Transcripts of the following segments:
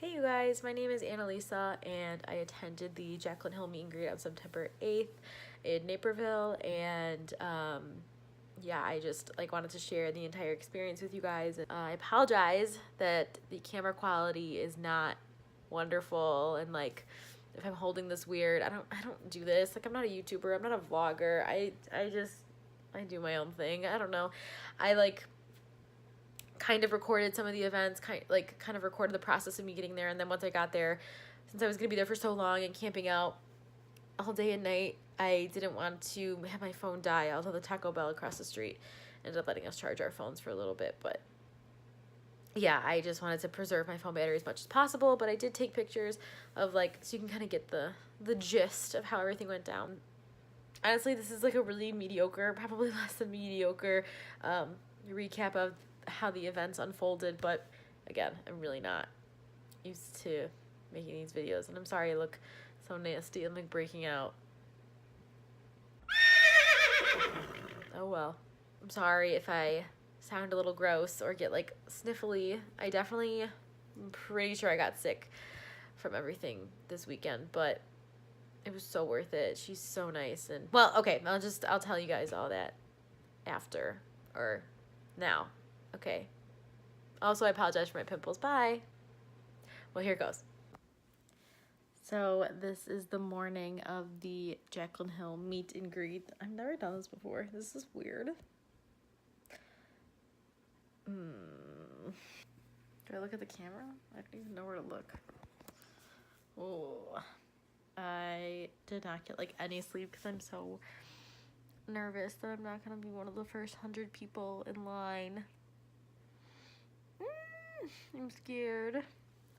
Hey you guys, my name is Annalisa and I attended the Jaclyn Hill meet and greet on September 8th in Naperville, and yeah, I just wanted to share the entire experience with you guys. I apologize that the camera quality is not wonderful, and if I'm holding this weird, I don't do this. I'm not a YouTuber, I'm not a vlogger. I do my own thing. I don't know. I kind of recorded some of the events, kind of recorded the process of me getting there, and then once I got there, since I was gonna be there for so long and camping out all day and night, I didn't want to have my phone die, although the Taco Bell across the street ended up letting us charge our phones for a little bit. But yeah, I just wanted to preserve my phone battery as much as possible, but I did take pictures of so you can kind of get the gist of how everything went down. Honestly, this is a really mediocre, probably less than mediocre recap of how the events unfolded, but again, I'm really not used to making these videos, and I'm sorry I look so nasty. I'm breaking out. Oh well. I'm sorry if I sound a little gross or get sniffly. I'm pretty sure I got sick from everything this weekend, but it was so worth it. She's so nice. And well, okay, I'll tell you guys all that after or now. Okay. Also, I apologize for my pimples. Bye. Well, here goes. So this is the morning of the Jaclyn Hill meet and greet. I've never done this before. This is weird. Do I look at the camera? I don't even know where to look. Oh, I did not get any sleep because I'm so nervous that I'm not gonna be one of the first 100 people in line. I'm scared.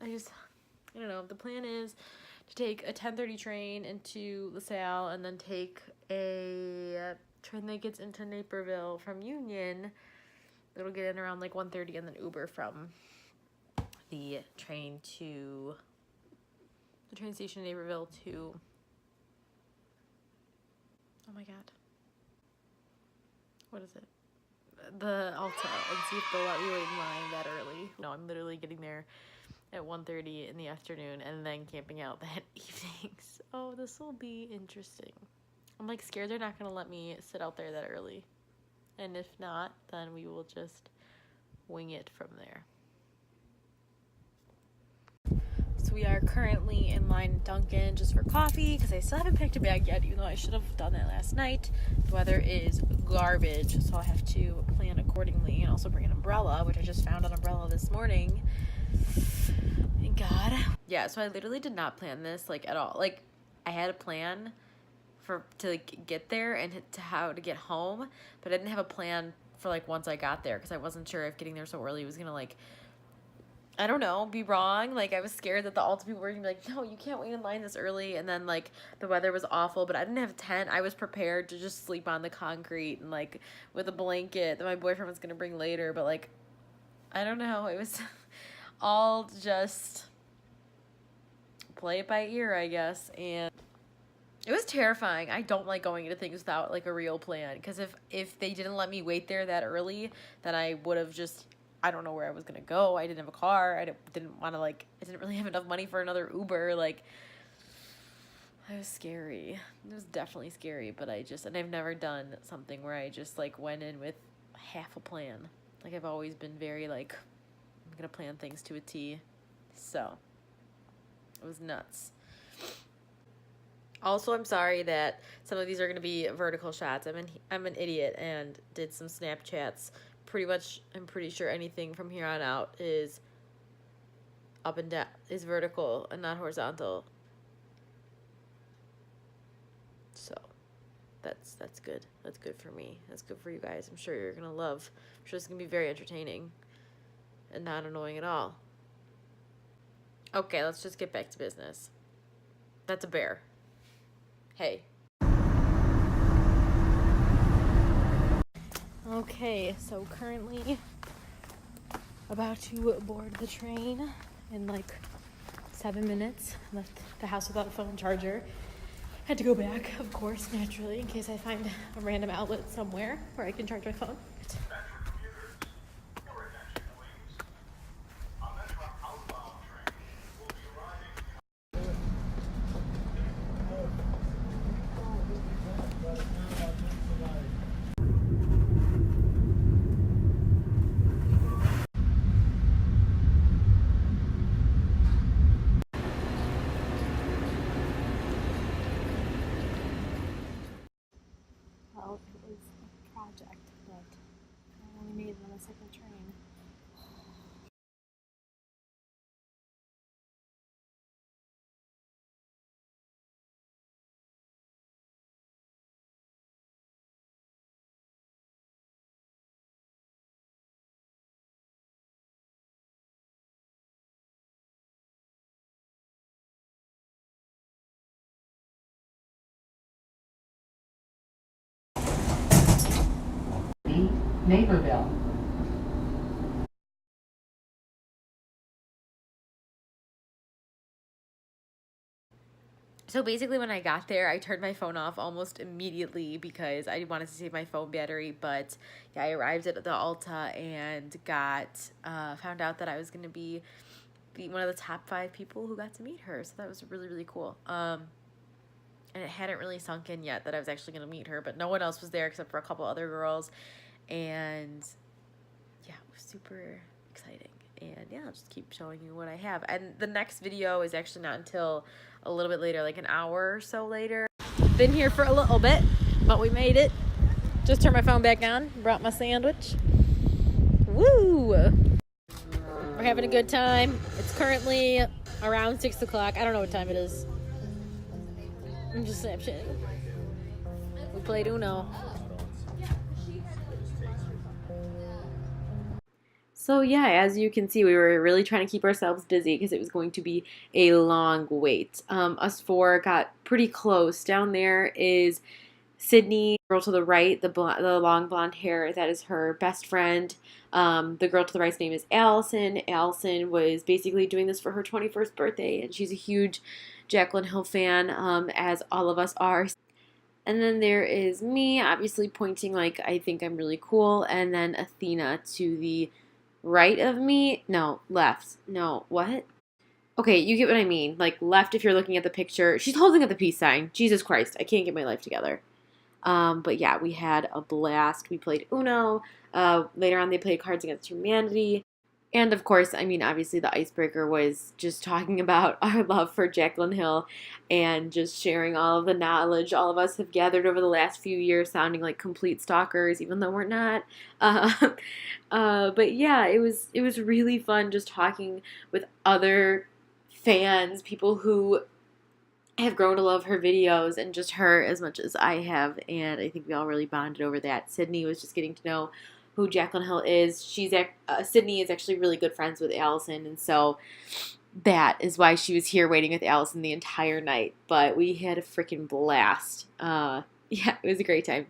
I don't know. The plan is to take a 10:30 train into LaSalle and then take a train that gets into Naperville from Union. It'll get in around 1:30, and then Uber from the train station in Naperville to, oh my god, what is it? The Alta, and see if they'll let me wait in line that early. No, I'm literally getting there at 1:30 in the afternoon and then camping out that evening. So this will be interesting. I'm scared they're not gonna let me sit out there that early. And if not, then we will just wing it from there. So we are currently in line at Dunkin' just for coffee because I still haven't picked a bag yet, even though I should have done that last night. The weather is garbage, so I'll have to plan accordingly and also bring an umbrella, which I just found an umbrella this morning. Thank God. Yeah, so I literally did not plan this at all. I had a plan to get there and to how to get home, but I didn't have a plan for once I got there because I wasn't sure if getting there so early was gonna I don't know, be wrong. I was scared that the Ulta people were gonna be no, you can't wait in line this early, and then the weather was awful, but I didn't have a tent. I was prepared to just sleep on the concrete and with a blanket that my boyfriend was gonna bring later, but I don't know, it was all just play it by ear, I guess. And it was terrifying. I don't like going into things without a real plan, because if they didn't let me wait there that early, then I would have just, I don't know where I was gonna go. I didn't have a car. I didn't want to I didn't really have enough money for another Uber. It was scary. It was definitely scary, but and I've never done something where I just went in with half a plan. I've always been very I'm gonna plan things to a T. So it was nuts. Also, I'm sorry that some of these are gonna be vertical shots. I'm an idiot and did some Snapchats. Pretty much, I'm pretty sure anything from here on out is up and down, is vertical and not horizontal. So that's good. That's good for me. That's good for you guys. I'm sure you're gonna love. I'm sure it's gonna be very entertaining and not annoying at all. Okay, let's just get back to business. That's a bear. Hey. Okay, so currently about to board the train in 7 minutes. Left the house without a phone charger. Had to go back, of course, naturally, in case I find a random outlet somewhere where I can charge my phone. was a project, but I only made it on the second train. Naperville. So basically, when I got there, I turned my phone off almost immediately because I wanted to save my phone battery. But yeah, I arrived at the Ulta and got found out that I was going to be one of the top 5 people who got to meet her. So that was really, really cool. And it hadn't really sunk in yet that I was actually going to meet her, but no one else was there except for a couple other girls. And yeah, it was super exciting. And yeah, I'll just keep showing you what I have. And the next video is actually not until a little bit later, like an hour or so later. Been here for a little bit, but we made it. Just turned my phone back on, brought my sandwich. Woo! We're having a good time. It's currently around 6 o'clock. I don't know what time it is. I'm just Snapchatting. We played Uno. So yeah, as you can see, we were really trying to keep ourselves busy because it was going to be a long wait. Us 4 got pretty close. Down there is Sydney, girl to the right, the long blonde hair, that is her best friend. The girl to the right's name is Allison. Allison was basically doing this for her 21st birthday, and she's a huge Jaclyn Hill fan, as all of us are. And then there is me, obviously pointing like I think I'm really cool, and then Athena to the right of me. No, left. No, what? Okay, you get what I mean. Like left if you're looking at the picture. She's holding up the peace sign. Jesus Christ, I can't get my life together. But yeah, we had a blast. We played Uno. Later on, they played Cards Against Humanity. And of course, I mean, obviously, the icebreaker was just talking about our love for Jaclyn Hill and just sharing all of the knowledge all of us have gathered over the last few years, sounding like complete stalkers, even though we're not. Uh, but yeah, it was really fun just talking with other fans, people who have grown to love her videos and just her as much as I have, and I think we all really bonded over that. Sydney was just getting to know who Jaclyn Hill is. Sydney is actually really good friends with Allison, and so that is why she was here waiting with Allison the entire night. But we had a freaking blast. Yeah, it was a great time.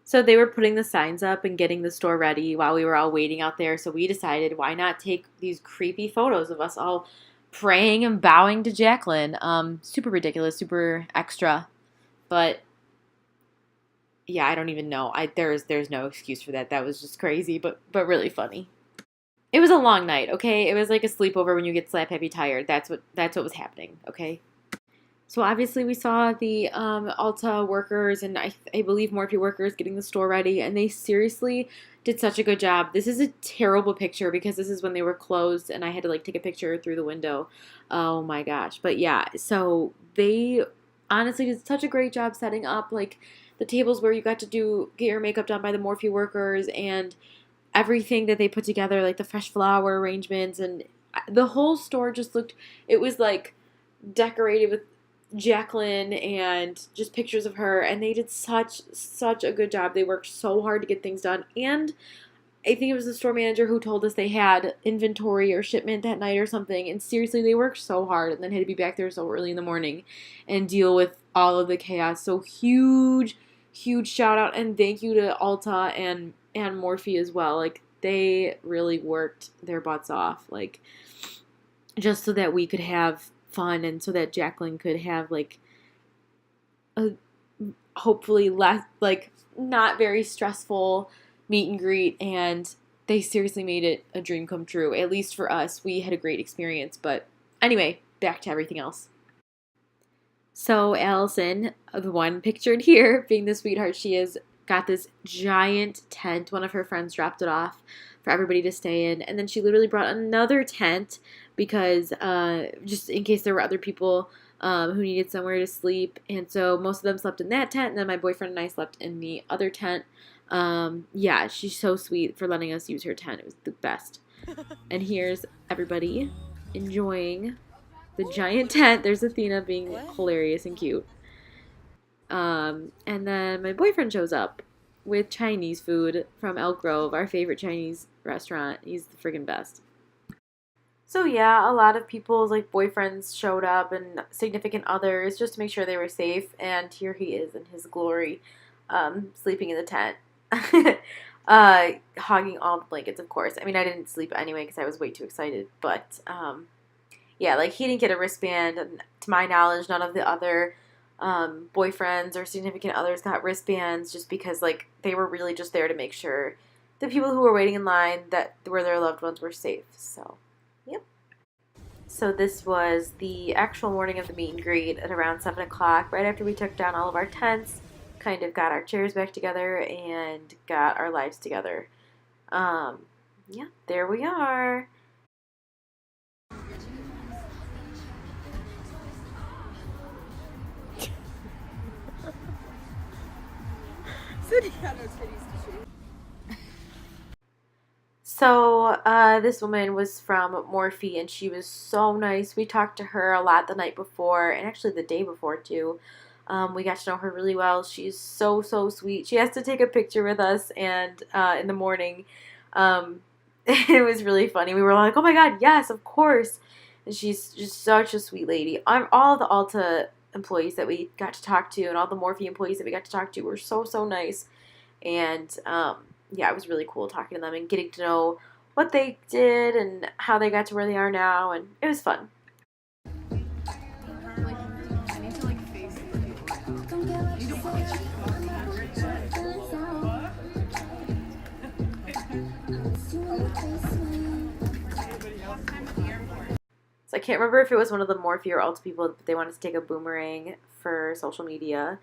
So they were putting the signs up and getting the store ready while we were all waiting out there. So we decided, why not take these creepy photos of us all praying and bowing to Jaclyn. Super ridiculous, super extra. But yeah, I don't even know. There's no excuse for that. That was just crazy, but really funny. It was a long night, okay? It was like a sleepover when you get slap happy tired. That's what was happening, okay? So obviously we saw the Ulta workers and I believe Morphe workers getting the store ready, and they seriously did such a good job. This is a terrible picture because this is when they were closed and I had to like take a picture through the window. Oh my gosh. But yeah, so they honestly did such a great job setting up like the tables where you got to get your makeup done by the Morphe workers, and everything that they put together, like the fresh flower arrangements, and the whole store just looked, it was like decorated with Jaclyn and just pictures of her, and they did such a good job. They worked so hard to get things done, and I think it was the store manager who told us they had inventory or shipment that night or something, and seriously, they worked so hard and then had to be back there so early in the morning and deal with all of the chaos. So huge shout out and thank you to Ulta and Morphe as well. Like they really worked their butts off, like just so that we could have fun and so that Jaclyn could have like a hopefully less like not very stressful meet and greet, and they seriously made it a dream come true. At least for us, we had a great experience. But anyway, back to everything else. So Allison, the one pictured here, being the sweetheart she is, got this giant tent. One of her friends dropped it off for everybody to stay in, and then she literally brought another tent because just in case there were other people who needed somewhere to sleep. And so most of them slept in that tent, and then my boyfriend and I slept in the other tent. Yeah, she's so sweet for letting us use her tent. It was the best. And here's everybody enjoying the giant tent. There's Athena being hilarious and cute. And then my boyfriend shows up with Chinese food from Elk Grove, our favorite Chinese restaurant. He's the friggin' best. So yeah, a lot of people's like boyfriends showed up and significant others just to make sure they were safe. And here he is in his glory, sleeping in the tent, hogging all the blankets. Of course, I mean I didn't sleep anyway because I was way too excited. But yeah, like he didn't get a wristband, and to my knowledge, none of the other boyfriends or significant others got wristbands, just because like they were really just there to make sure the people who were waiting in line that where their loved ones were safe. So. Yep. So this was the actual morning of the meet and greet at around 7 o'clock, right after we took down all of our tents, kind of got our chairs back together, and got our lives together. Yeah, there we are. So, this woman was from Morphe, and she was so nice. We talked to her a lot the night before, and actually the day before, too. We got to know her really well. She's so, so sweet. She has to take a picture with us, and in the morning, it was really funny. We were like, oh my god, yes, of course. And she's just such a sweet lady. All the Ulta employees that we got to talk to, and all the Morphe employees that we got to talk to were so, so nice. And, yeah, it was really cool talking to them and getting to know what they did and how they got to where they are now, and it was fun. So I can't remember if it was one of the Morphe or Ulta people, but they wanted to take a boomerang for social media.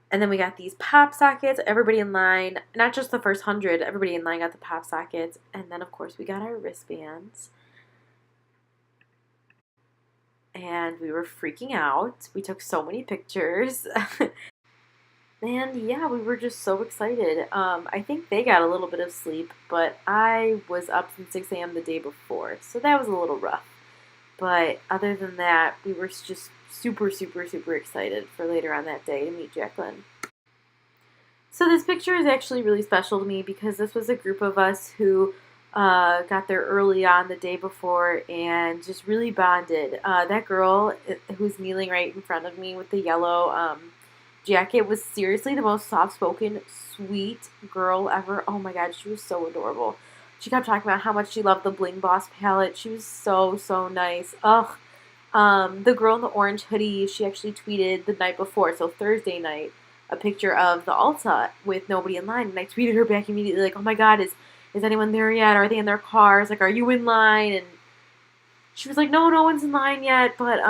And then we got these pop sockets. Everybody in line, not just the first 100, everybody in line got the pop sockets. And then, of course, we got our wristbands. And we were freaking out. We took so many pictures. And, yeah, we were just so excited. I think they got a little bit of sleep, but I was up since 6 a.m. the day before. So that was a little rough. But other than that, we were just super, super, super excited for later on that day to meet Jaclyn. So this picture is actually really special to me because this was a group of us who got there early on the day before and just really bonded. That girl who's kneeling right in front of me with the yellow jacket was seriously the most soft-spoken, sweet girl ever. Oh my god, she was so adorable. She kept talking about how much she loved the Bling Boss palette. She was so, so nice. Ugh. The girl in the orange hoodie, she actually tweeted the night before, so Thursday night, a picture of the Ulta with nobody in line. And I tweeted her back immediately, like, oh my god, is anyone there yet? Are they in their cars? Like, are you in line? And she was like, no one's in line yet, but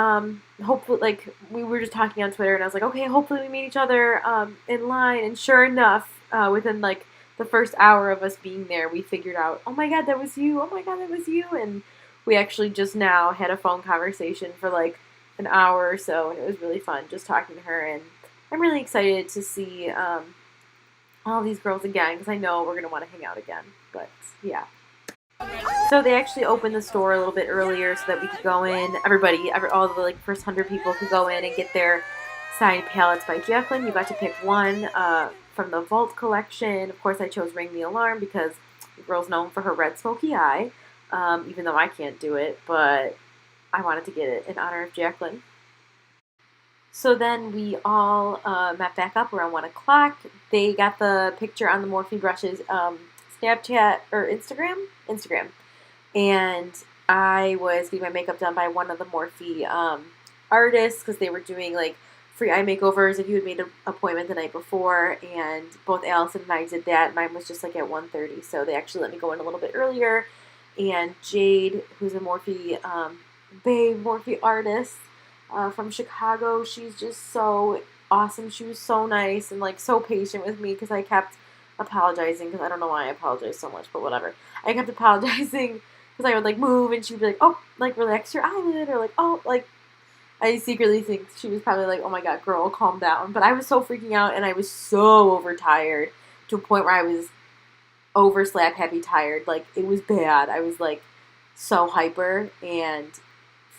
hopefully, like, we were just talking on Twitter, and I was like, okay, hopefully we meet each other in line. And sure enough, within, like, the first hour of us being there, we figured out, oh my god, that was you. Oh my god, that was you. And we actually just now had a phone conversation for like an hour or so, and it was really fun just talking to her. And I'm really excited to see all these girls again because I know we're going to want to hang out again. But yeah. So they actually opened the store a little bit earlier so that we could go in. All the like first 100 people could go in and get their signed palettes by Jaclyn. You got to pick one from the Vault collection. Of course, I chose Ring the Alarm because the girl's known for her red smoky eye, even though I can't do it, but I wanted to get it in honor of Jaclyn. So then we all met back up around 1 o'clock. They got the picture on the Morphe brushes, Snapchat or Instagram. And I was getting my makeup done by one of the Morphe artists because they were doing like free eye makeovers if you had made an appointment the night before, and both Allison and I did that. Mine was just like at 1:30, so they actually let me go in a little bit earlier. And Jade, who's a Morphe Morphe artist from Chicago, she's just so awesome. She was so nice and like so patient with me because I kept apologizing because I don't know why I apologize so much, but whatever. I kept apologizing because I would like move and she would be like, oh, like relax your eyelid, or like, oh, like I secretly think she was probably like, oh my god, girl, calm down. But I was so freaking out, and I was so overtired to a point where I was over slap happy tired. Like, it was bad. I was like so hyper and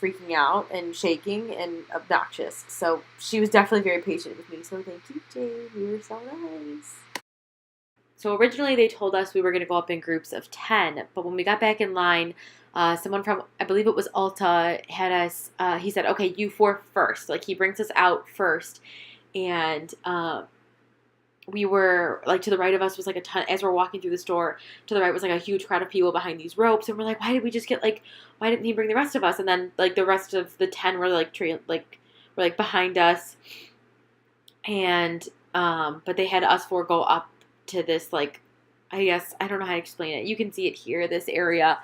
freaking out and shaking and obnoxious. So she was definitely very patient with me. So thank you, Jade. You were so nice. So originally they told us we were going to go up in groups of 10, but when we got back in line, someone from, I believe it was Ulta, had us, he said, okay, you four first. Like, he brings us out first. And we were, like, to the right of us was, like, a ton, as we're walking through the store, to the right was, like, a huge crowd of people behind these ropes. And we're like, why did we just get, like, why didn't he bring the rest of us? And then, like, the rest of the 10 were, like, were behind us. And, but they had us four go up to this, like, I guess, I don't know how to explain it. You can see it here, this area.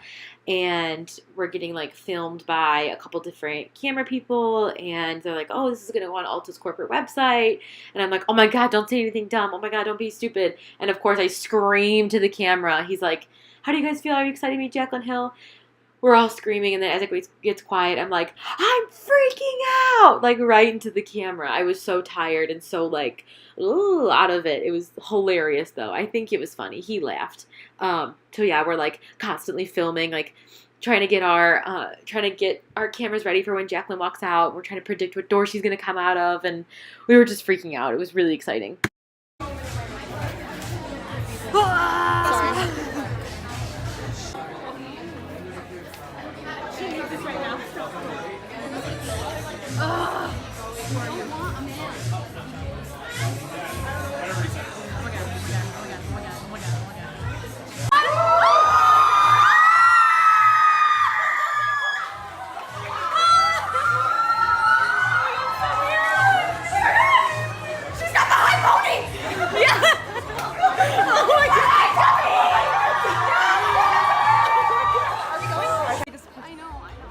And we're getting, like, filmed by a couple different camera people. And they're like, oh, this is going to go on Ulta's corporate website. And I'm like, oh, my God, don't say anything dumb. Oh, my God, don't be stupid. And, of course, I scream to the camera. He's like, how do you guys feel? Are you excited to meet Jaclyn Hill? We're all screaming, and then as it gets quiet, I'm like, I'm freaking out! Like, right into the camera. I was so tired and so, like, ooh, out of it. It was hilarious, though. I think it was funny. He laughed. So, yeah, we're, like, constantly filming, like, trying to get our cameras ready for when Jaclyn walks out. We're trying to predict what door she's going to come out of, and we were just freaking out. It was really exciting. Sorry.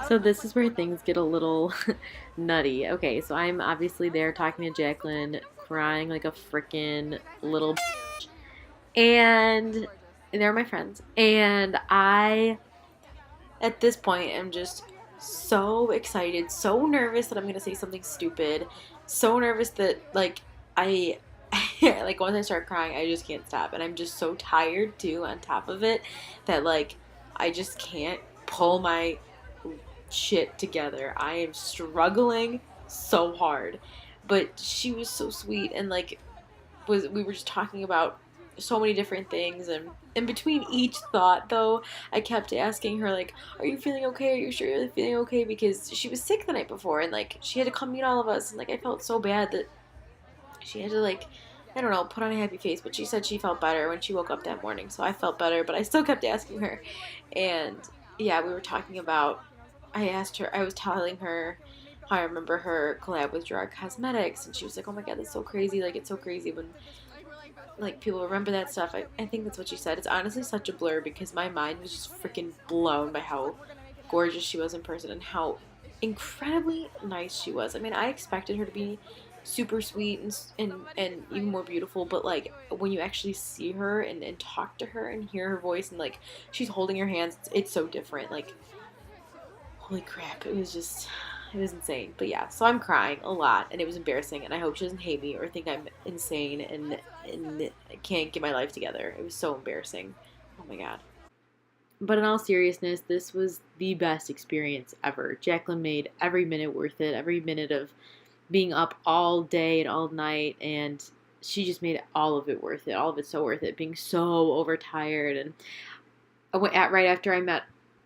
So this is where things get a little nutty. Okay, so I'm obviously there talking to Jaclyn, crying like a freaking little bitch. And they're my friends. And I, at this point, am just so excited, so nervous that I'm going to say something stupid. So nervous that, like, like, once I start crying, I just can't stop. And I'm just so tired, too, on top of it, that, like, I just can't pull my shit together. I am struggling so hard. But she was so sweet, and, like, we were just talking about so many different things, and in between each thought, though, I kept asking her, like, are you feeling okay? Are you sure you're feeling okay? Because she was sick the night before, and, like, she had to come meet all of us, and, like, I felt so bad that she had to, like, I don't know, put on a happy face, but she said she felt better when she woke up that morning, so I felt better, but I still kept asking her. And yeah, we were talking about, I was telling her how I remember her collab with Gerard Cosmetics, and she was like, oh my god, that's so crazy, like, it's so crazy when, like, people remember that stuff. I think that's what she said. It's honestly such a blur, because my mind was just freaking blown by how gorgeous she was in person and how incredibly nice she was. I mean, I expected her to be super sweet and even more beautiful, but, like, when you actually see her and talk to her and hear her voice, and, like, she's holding your hands, it's so different. Like, holy crap, it was insane. But yeah, so I'm crying a lot, and it was embarrassing, and I hope she doesn't hate me or think I'm insane and I can't get my life together. It was so embarrassing. Oh my god. But in all seriousness, this was the best experience ever. Jaclyn made every minute worth it, every minute of being up all day and all night, and she just made all of it worth it. All of it so worth it. Being so overtired, and right after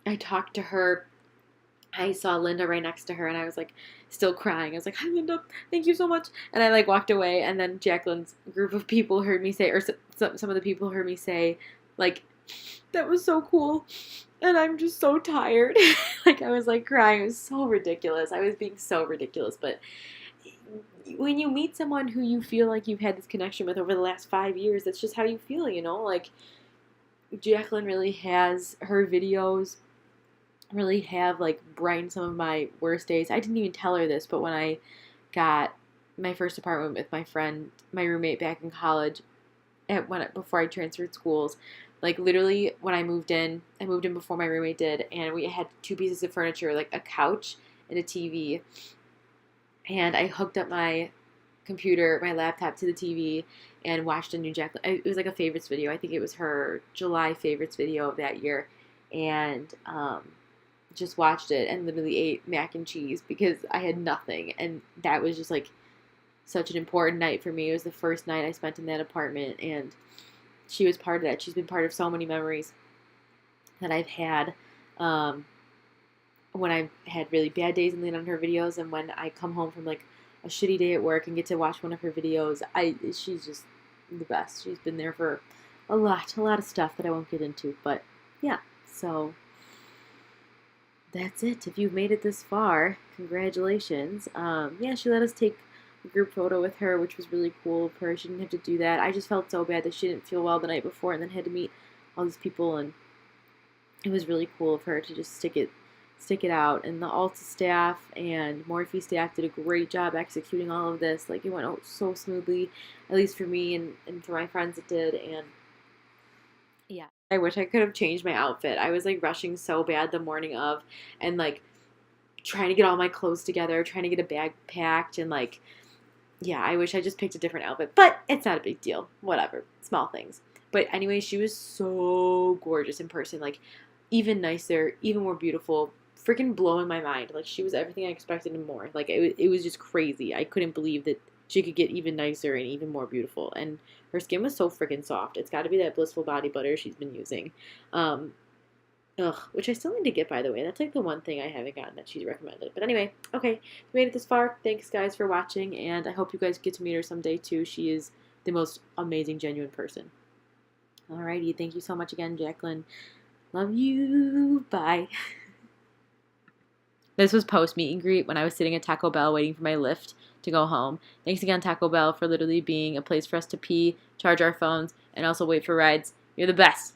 I talked to her. I saw Linda right next to her, and I was, like, still crying. I was like, hi, Linda, thank you so much. And I, like, walked away, and then Jaclyn's group of people heard me say, or some of the people heard me say, like, that was so cool, and I'm just so tired. Like, I was, like, crying. It was so ridiculous. I was being so ridiculous, but when you meet someone who you feel like you've had this connection with over the last 5 years, that's just how you feel, you know? Like, Jaclyn really has her videos really have, like, brightened some of my worst days. I didn't even tell her this, but when I got my first apartment with my roommate back in college, before I transferred schools, like, literally when I moved in before my roommate did, and we had 2 pieces of furniture, like a couch and a TV, and I hooked up my laptop to the TV and watched a new Jaclyn. It was like a favorites video. I think it was her July favorites video of that year, and just watched it and literally ate mac and cheese because I had nothing, and that was just like such an important night for me. It was the first night I spent in that apartment, and she was part of that. She's been part of so many memories that I've had. When I've had really bad days and lean on her videos, and when I come home from like a shitty day at work and get to watch one of her videos, she's just the best. She's been there for a lot of stuff that I won't get into, but yeah, so that's it. If you've made it this far, congratulations. Yeah, she let us take a group photo with her, which was really cool of her. She didn't have to do that. I just felt so bad that she didn't feel well the night before and then had to meet all these people, and it was really cool of her to just stick it out. And the Alta staff and Morphe staff did a great job executing all of this. Like, it went out so smoothly, at least for me and for my friends it did. And yeah, I wish I could have changed my outfit. I was like rushing so bad the morning of, and like trying to get all my clothes together, trying to get a bag packed, and like, yeah, I wish I just picked a different outfit, but it's not a big deal. Whatever, small things. But anyway, she was so gorgeous in person, like even nicer, even more beautiful, freaking blowing my mind. Like, she was everything I expected and more. Like, it was just crazy. I couldn't believe that she could get even nicer and even more beautiful. And her skin was so freaking soft. It's got to be that Blissful Body Butter she's been using. Which I still need to get, by the way. That's like the one thing I haven't gotten that she's recommended. But anyway, okay, if you made it this far, thanks guys for watching, and I hope you guys get to meet her someday too. She is the most amazing, genuine person. Alrighty, thank you so much again, Jaclyn. Love you. Bye. This was post meet and greet when I was sitting at Taco Bell waiting for my Lyft to go home. Thanks again, Taco Bell, for literally being a place for us to pee, charge our phones, and also wait for rides. You're the best.